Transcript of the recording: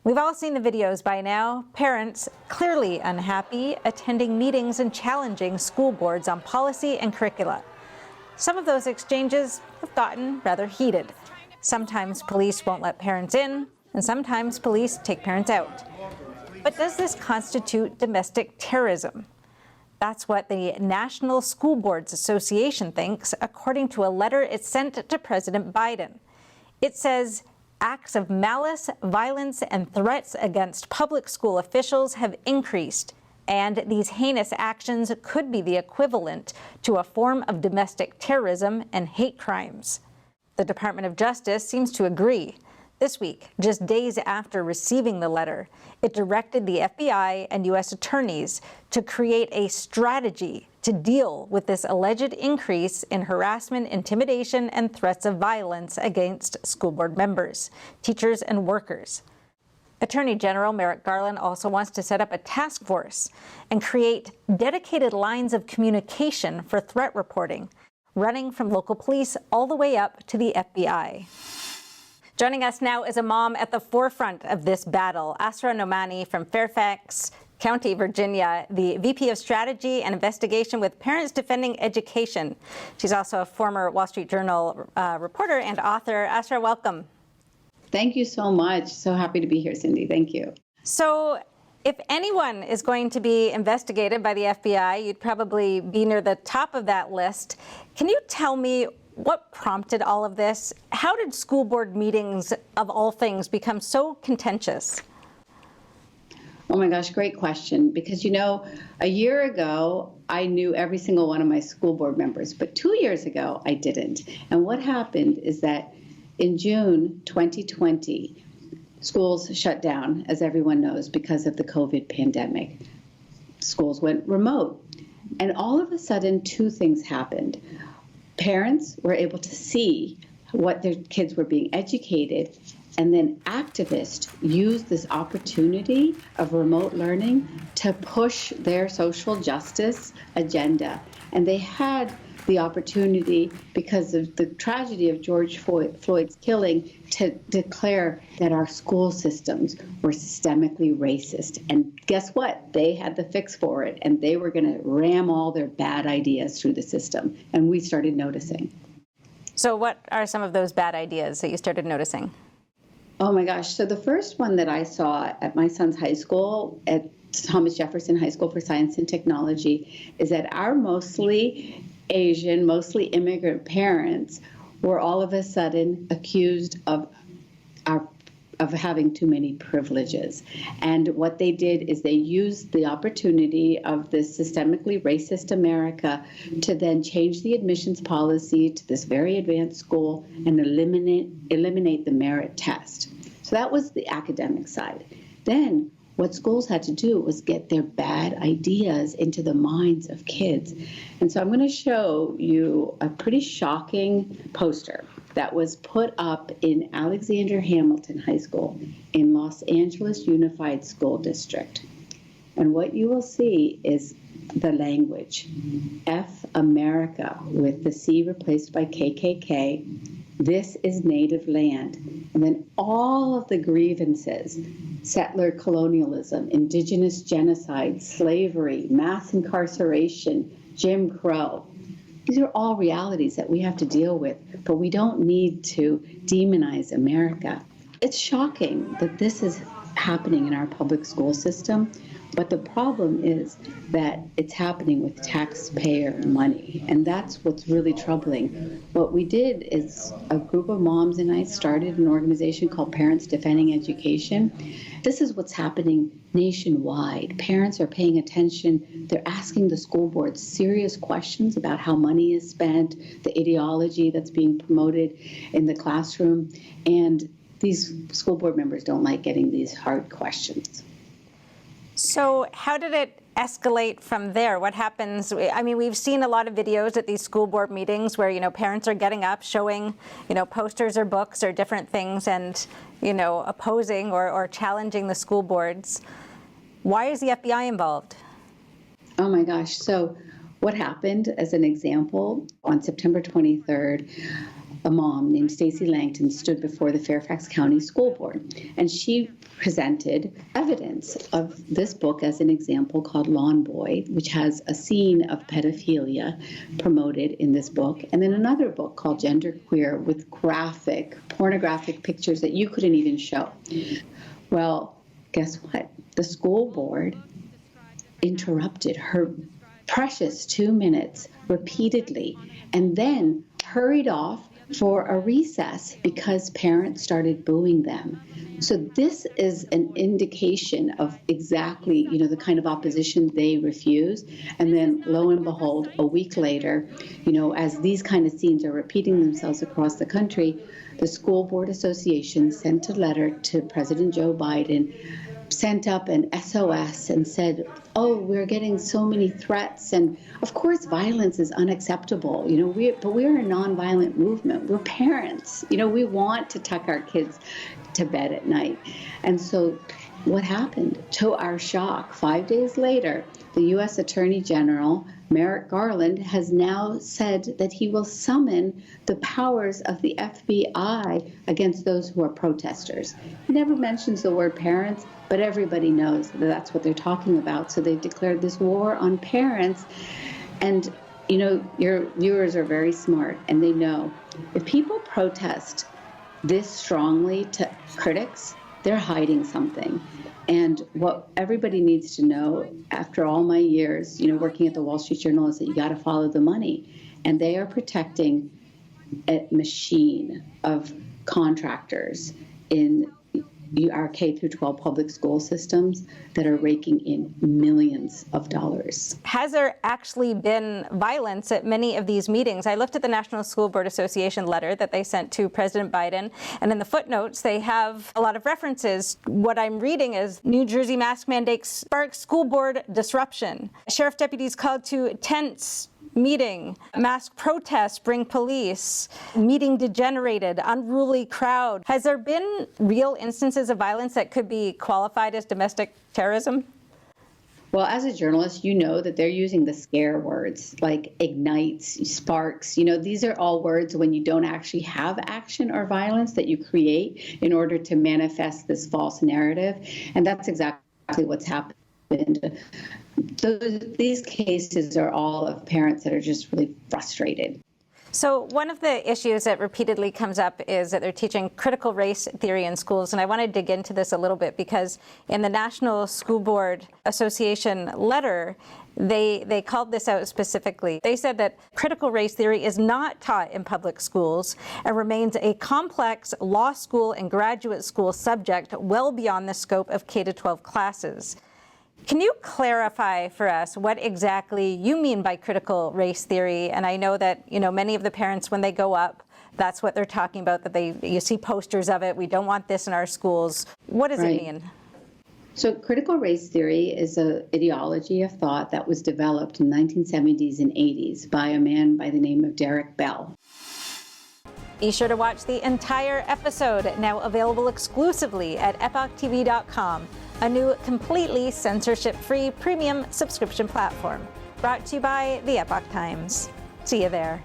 We've all seen the videos by now. Parents, clearly unhappy, attending meetings and challenging school boards on policy and curricula. Some of those exchanges have gotten rather heated. Sometimes police won't let parents in, and sometimes police take parents out. But does this constitute domestic terrorism? That's what the National School Boards Association thinks, according to a letter it sent to President Biden. It says, acts of malice, violence, and threats against public school officials have increased, and these heinous actions could be the equivalent to a form of domestic terrorism and hate crimes. The Department of Justice seems to agree. This week, just days after receiving the letter, it directed the FBI and U.S. attorneys to create a strategy to deal with this alleged increase in harassment, intimidation, and threats of violence against school board members, teachers, and workers. Attorney General Merrick Garland also wants to set up a task force and create dedicated lines of communication for threat reporting, running from local police all the way up to the FBI. Joining us now is a mom at the forefront of this battle, Astra Nomani from Fairfax County, Virginia, the VP of Strategy and Investigation with Parents Defending Education. She's also a former Wall Street Journal reporter and author. Astra, welcome. Thank you so much. So happy to be here, Cindy. Thank you. So if anyone is going to be investigated by the FBI, you'd probably be near the top of that list. Can you tell me what prompted all of this? How did school board meetings, of all things, become so contentious? Oh my gosh, great question. Because, you know, a year ago, I knew every single one of my school board members, but 2 years ago, I didn't. And what happened is that in June 2020, schools shut down, as everyone knows, because of the COVID pandemic. Schools went remote. And all of a sudden, two things happened. Parents were able to see what their kids were being educated, and then activists used this opportunity of remote learning to push their social justice agenda. And they had the opportunity, because of the tragedy of George Floyd's killing, to declare that our school systems were systemically racist. And guess what? They had the fix for it, and they were going to ram all their bad ideas through the system. And we started noticing. So what are some of those bad ideas that you started noticing? Oh my gosh. So the first one that I saw at my son's high school, at Thomas Jefferson High School for Science and Technology, is that our mostly Asian, mostly immigrant parents were all of a sudden accused of having too many privileges. And what they did is they used the opportunity of this systemically racist America to then change the admissions policy to this very advanced school and eliminate the merit test. So that was the academic side. Then what schools had to do was get their bad ideas into the minds of kids. And so I'm going to show you a pretty shocking poster that was put up in Alexander Hamilton High School in Los Angeles Unified School District. And what you will see is the language, F America, with the C replaced by KKK. This is native land. And then all of the grievances, settler colonialism, indigenous genocide, slavery, mass incarceration, Jim Crow. These are all realities that we have to deal with, but we don't need to demonize America. It's shocking that this is happening in our public school system, but the problem is that it's happening with taxpayer money, and that's what's really troubling. What we did is a group of moms and I started an organization called Parents Defending Education. This is what's happening nationwide. Parents are paying attention. They're asking the school board serious questions about how money is spent, the ideology that's being promoted in the classroom, and these school board members don't like getting these hard questions. So how did it escalate from there? What happens? I mean, we've seen a lot of videos at these school board meetings where, you know, parents are getting up, showing, you know, posters or books or different things and, you know, opposing or challenging the school boards. Why is the FBI involved? Oh my gosh. So what happened, as an example, on September 23rd, a mom named Stacy Langton stood before the Fairfax County School Board, and she presented evidence of this book as an example called Lawn Boy, which has a scene of pedophilia promoted in this book, and then another book called Gender Queer with graphic, pornographic pictures that you couldn't even show. Well, guess what? The school board interrupted her precious 2 minutes repeatedly and then hurried off for a recess because parents started booing them. So this is an indication of exactly, the kind of opposition they refuse. And then lo and behold, a week later, as these kind of scenes are repeating themselves across the country, the School Board Association sent a letter to President Joe Biden, sent up an SOS and said, oh, we're getting so many threats. And of course, violence is unacceptable, but we're a nonviolent movement. We're parents, we want to tuck our kids to bed at night. And so what happened? To our shock, 5 days later, the U.S. Attorney General, Merrick Garland, has now said that he will summon the powers of the FBI against those who are protesters. He never mentions the word parents, but everybody knows that that's what they're talking about. So they declared this war on parents. And, your viewers are very smart, and they know if people protest this strongly to critics, they're hiding something. And what everybody needs to know after all my years, working at the Wall Street Journal, is that you got to follow the money. And they are protecting a machine of contractors in our K through 12 public school systems that are raking in millions of dollars. Has there actually been violence at many of these meetings? I looked at the National School Board Association letter that they sent to President Biden, and in the footnotes, they have a lot of references. What I'm reading is New Jersey mask mandates spark school board disruption. Sheriff deputies called to tense meeting, mask protests bring police, meeting degenerated, unruly crowd. Has there been real instances of violence that could be qualified as domestic terrorism? Well, as a journalist, you know that they're using the scare words like ignites, sparks. These are all words when you don't actually have action or violence that you create in order to manifest this false narrative. And that's exactly what's happened. These cases are all of parents that are just really frustrated. So one of the issues that repeatedly comes up is that they're teaching critical race theory in schools. And I want to dig into this a little bit because in the National School Board Association letter, they called this out specifically. They said that critical race theory is not taught in public schools and remains a complex law school and graduate school subject well beyond the scope of K-12 classes. Can you clarify for us what exactly you mean by critical race theory? And I know that, many of the parents, when they go up, that's what they're talking about, that you see posters of it. We don't want this in our schools. What does it mean? So critical race theory is an ideology of thought that was developed in the 1970s and 80s by a man by the name of Derek Bell. Be sure to watch the entire episode, now available exclusively at epochtv.com, a new completely censorship-free premium subscription platform. Brought to you by the Epoch Times. See you there.